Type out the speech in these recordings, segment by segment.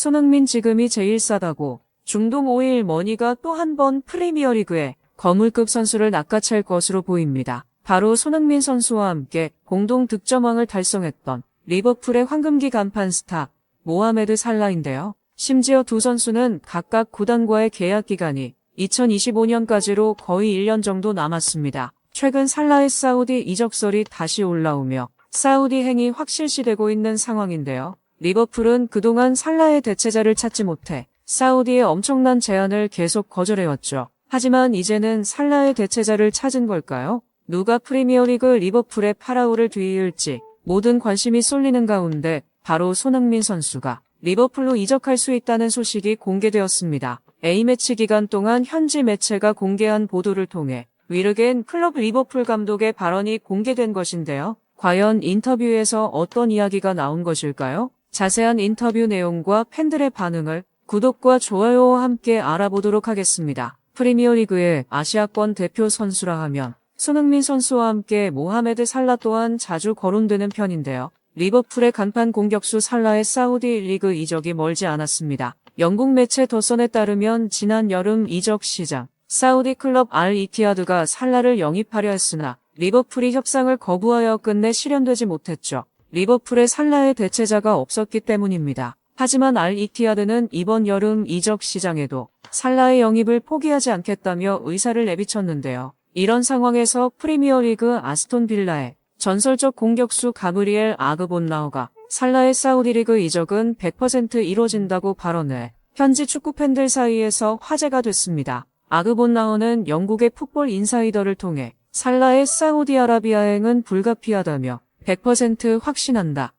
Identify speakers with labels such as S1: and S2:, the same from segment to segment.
S1: 손흥민 지금이 제일 싸다고 중동 오일 머니가 또 한 번 프리미어리그에 거물급 선수를 낚아챌 것으로 보입니다. 바로 손흥민 선수와 함께 공동 득점왕을 달성했던 리버풀의 황금기 간판 스타 모하메드 살라인데요. 심지어 두 선수는 각각 구단과의 계약 기간이 2025년까지로 거의 1년 정도 남았습니다. 최근 살라의 사우디 이적설이 다시 올라오며 사우디 행이 확실시되고 있는 상황인데요. 리버풀은 그동안 살라의 대체자를 찾지 못해 사우디의 엄청난 제안을 계속 거절해왔죠. 하지만 이제는 살라의 대체자를 찾은 걸까요? 누가 프리미어리그 리버풀의 파라오를 뒤이을지 모든 관심이 쏠리는 가운데 바로 손흥민 선수가 리버풀로 이적할 수 있다는 소식이 공개되었습니다. A매치 기간 동안 현지 매체가 공개한 보도를 통해 위르겐 클럽 리버풀 감독의 발언이 공개된 것인데요. 과연 인터뷰에서 어떤 이야기가 나온 것일까요? 자세한 인터뷰 내용과 팬들의 반응을 구독과 좋아요와 함께 알아보도록 하겠습니다. 프리미어리그의 아시아권 대표 선수라 하면 손흥민 선수와 함께 모하메드 살라 또한 자주 거론되는 편인데요. 리버풀의 간판 공격수 살라의 사우디 리그 이적이 멀지 않았습니다. 영국 매체 더선에 따르면 지난 여름 이적 시장 사우디 클럽 알 이티하드가 살라를 영입하려 했으나 리버풀이 협상을 거부하여 끝내 실현되지 못했죠. 리버풀의 살라의 대체자가 없었기 때문입니다. 하지만 알 이티하드는 이번 여름 이적 시장에도 살라의 영입을 포기하지 않겠다며 의사를 내비쳤는데요. 이런 상황에서 프리미어리그 아스톤 빌라의 전설적 공격수 가브리엘 아그본나우가 살라의 사우디리그 이적은 100% 이뤄진다고 발언해 현지 축구 팬들 사이에서 화제가 됐습니다. 아그본나우는 영국의 풋볼 인사이더를 통해 살라의 사우디아라비아행은 불가피하다며 100% 확신한다.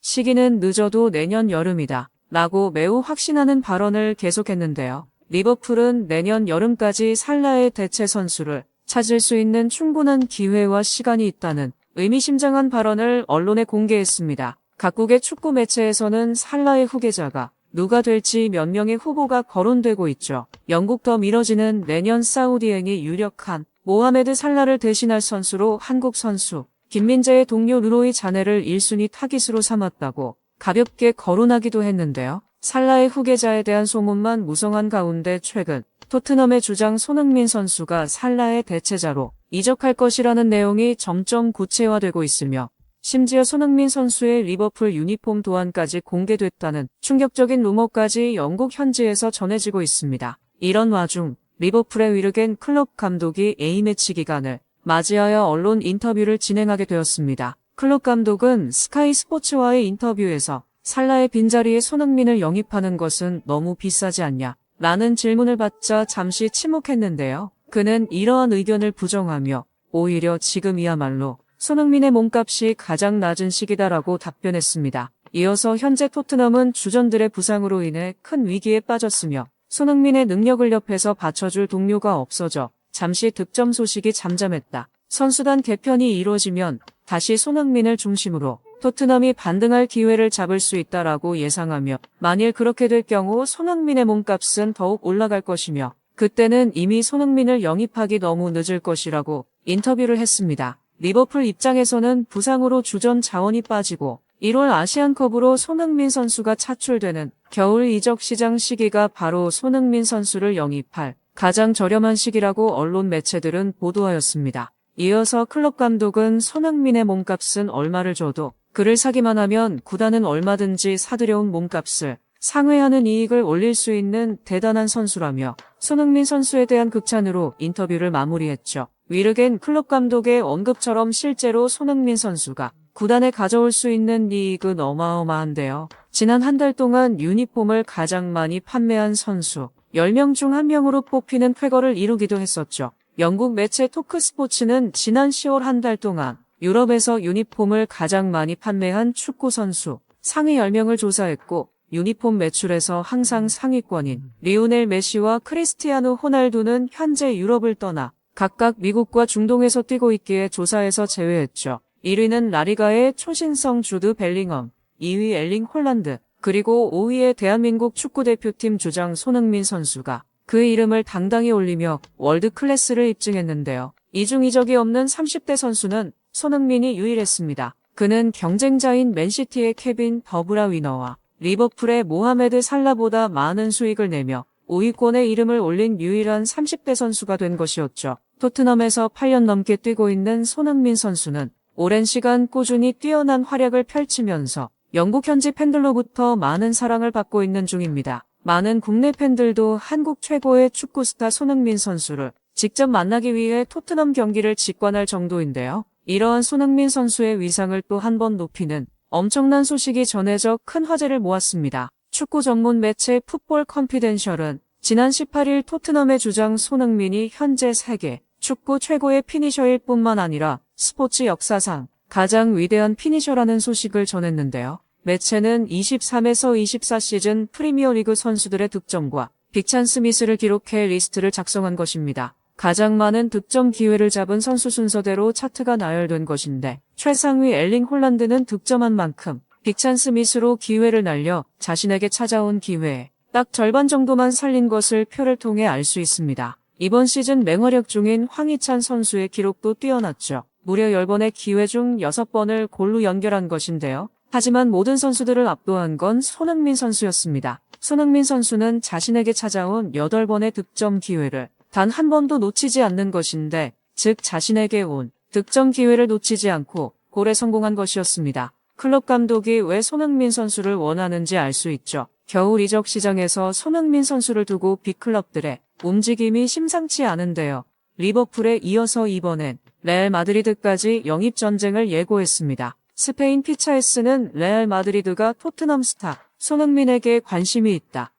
S1: 시기는 늦어도 내년 여름이다. 라고 매우 확신하는 발언을 계속했는데요. 리버풀은 내년 여름까지 살라의 대체 선수를 찾을 수 있는 충분한 기회와 시간이 있다는 의미심장한 발언을 언론에 공개했습니다. 각국의 축구 매체에서는 살라의 후계자가 누가 될지 몇 명의 후보가 거론되고 있죠. 영국 더 미뤄지는 내년 사우디행이 유력한 모하메드 살라를 대신할 선수로 한국 선수 김민재의 동료 르로이 자네를 1순위 타깃으로 삼았다고 가볍게 거론하기도 했는데요. 살라의 후계자에 대한 소문만 무성한 가운데 최근 토트넘의 주장 손흥민 선수가 살라의 대체자로 이적할 것이라는 내용이 점점 구체화되고 있으며 심지어 손흥민 선수의 리버풀 유니폼 도안까지 공개됐다는 충격적인 루머까지 영국 현지에서 전해지고 있습니다. 이런 와중 리버풀의 위르겐 클럽 감독이 A매치 기간을 맞이하여 언론 인터뷰를 진행하게 되었습니다. 클럽 감독은 스카이 스포츠와의 인터뷰에서 살라의 빈자리에 손흥민을 영입하는 것은 너무 비싸지 않냐? 라는 질문을 받자 잠시 침묵했는데요. 그는 이러한 의견을 부정하며 오히려 지금이야말로 손흥민의 몸값이 가장 낮은 시기다라고 답변했습니다. 이어서 현재 토트넘은 주전들의 부상으로 인해 큰 위기에 빠졌으며 손흥민의 능력을 옆에서 받쳐줄 동료가 없어져 잠시 득점 소식이 잠잠했다. 선수단 개편이 이루어지면 다시 손흥민을 중심으로 토트넘이 반등할 기회를 잡을 수 있다라고 예상하며 만일 그렇게 될 경우 손흥민의 몸값은 더욱 올라갈 것이며 그때는 이미 손흥민을 영입하기 너무 늦을 것이라고 인터뷰를 했습니다. 리버풀 입장에서는 부상으로 주전 자원이 빠지고 1월 아시안컵으로 손흥민 선수가 차출되는 겨울 이적 시장 시기가 바로 손흥민 선수를 영입할 가장 저렴한 시기라고 언론 매체들은 보도하였습니다. 이어서 클럽 감독은 손흥민의 몸값은 얼마를 줘도 그를 사기만 하면 구단은 얼마든지 사들여온 몸값을 상회하는 이익을 올릴 수 있는 대단한 선수라며 손흥민 선수에 대한 극찬으로 인터뷰를 마무리했죠. 위르겐 클럽 감독의 언급처럼 실제로 손흥민 선수가 구단에 가져올 수 있는 이익은 어마어마한데요. 지난 한 달 동안 유니폼을 가장 많이 판매한 선수 10명 중 1명으로 뽑히는 쾌거를 이루기도 했었죠. 영국 매체 토크스포츠는 지난 10월 한 달 동안 유럽에서 유니폼을 가장 많이 판매한 축구 선수 상위 10명을 조사했고 유니폼 매출에서 항상 상위권인 리오넬 메시와 크리스티아누 호날두는 현재 유럽을 떠나 각각 미국과 중동에서 뛰고 있기에 조사에서 제외했죠. 1위는 라리가의 초신성 주드 벨링엄, 2위 엘링 홀란드, 그리고 5위의 대한민국 축구대표팀 주장 손흥민 선수가 그 이름을 당당히 올리며 월드 클래스를 입증했는데요. 이중 이적이 없는 30대 선수는 손흥민이 유일했습니다. 그는 경쟁자인 맨시티의 케빈 더브라위너와 리버풀의 모하메드 살라보다 많은 수익을 내며 5위권에 이름을 올린 유일한 30대 선수가 된 것이었죠. 토트넘에서 8년 넘게 뛰고 있는 손흥민 선수는 오랜 시간 꾸준히 뛰어난 활약을 펼치면서 영국 현지 팬들로부터 많은 사랑을 받고 있는 중입니다. 많은 국내 팬들도 한국 최고의 축구 스타 손흥민 선수를 직접 만나기 위해 토트넘 경기를 직관할 정도인데요. 이러한 손흥민 선수의 위상을 또 한 번 높이는 엄청난 소식이 전해져 큰 화제를 모았습니다. 축구 전문 매체 풋볼 컨피덴셜은 지난 18일 토트넘의 주장 손흥민이 현재 세계 축구 최고의 피니셔일 뿐만 아니라 스포츠 역사상 가장 위대한 피니셔라는 소식을 전했는데요. 매체는 23에서 24시즌 프리미어리그 선수들의 득점과 빅찬스 미스를 기록해 리스트를 작성한 것입니다. 가장 많은 득점 기회를 잡은 선수 순서대로 차트가 나열된 것인데 최상위 엘링 홀란드는 득점한 만큼 빅찬스 미스로 기회를 날려 자신에게 찾아온 기회에 딱 절반 정도만 살린 것을 표를 통해 알 수 있습니다. 이번 시즌 맹활약 중인 황희찬 선수의 기록도 뛰어났죠. 무려 10번의 기회 중 6번을 골로 연결한 것인데요. 하지만 모든 선수들을 압도한 건 손흥민 선수였습니다. 손흥민 선수는 자신에게 찾아온 8번의 득점 기회를 단 한 번도 놓치지 않는 것인데, 즉 자신에게 온 득점 기회를 놓치지 않고 골에 성공한 것이었습니다. 클럽 감독이 왜 손흥민 선수를 원하는지 알 수 있죠. 겨울 이적 시장에서 손흥민 선수를 두고 빅클럽들의 움직임이 심상치 않은데요. 리버풀에 이어서 이번엔 레알 마드리드까지 영입 전쟁을 예고했습니다. 스페인 피차에스는 레알 마드리드가 토트넘 스타 손흥민에게 관심이 있다.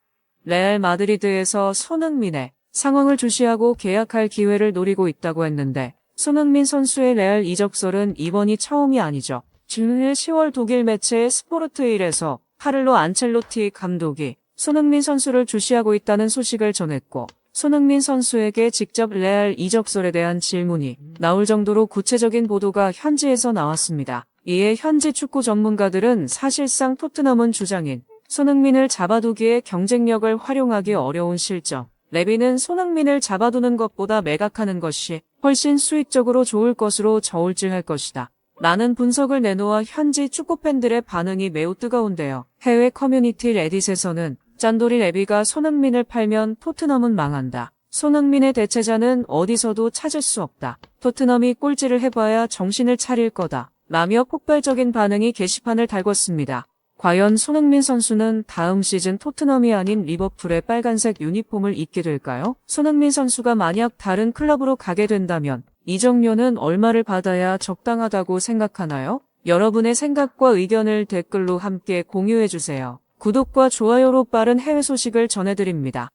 S1: 레알 마드리드에서 손흥민의 상황을 주시하고 계약할 기회를 노리고 있다고 했는데 손흥민 선수의 레알 이적설은 이번이 처음이 아니죠. 지난해 10월 독일 매체 스포르트일에서 카를로 안첼로티 감독이 손흥민 선수를 주시하고 있다는 소식을 전했고 손흥민 선수에게 직접 레알 이적설에 대한 질문이 나올 정도로 구체적인 보도가 현지에서 나왔습니다. 이에 현지 축구 전문가들은 사실상 토트넘은 주장인 손흥민을 잡아두기에 경쟁력을 활용하기 어려운 실정. 레비는 손흥민을 잡아두는 것보다 매각하는 것이 훨씬 수익적으로 좋을 것으로 저울질할 것이다. 라는 분석을 내놓아 현지 축구팬들의 반응이 매우 뜨거운데요. 해외 커뮤니티 레딧에서는 짠돌이 레비가 손흥민을 팔면 토트넘은 망한다. 손흥민의 대체자는 어디서도 찾을 수 없다. 토트넘이 꼴찌를 해봐야 정신을 차릴 거다. 라며 폭발적인 반응이 게시판을 달궜습니다. 과연 손흥민 선수는 다음 시즌 토트넘이 아닌 리버풀의 빨간색 유니폼을 입게 될까요? 손흥민 선수가 만약 다른 클럽으로 가게 된다면 이적료는 얼마를 받아야 적당하다고 생각하나요? 여러분의 생각과 의견을 댓글로 함께 공유해주세요. 구독과 좋아요로 빠른 해외 소식을 전해드립니다.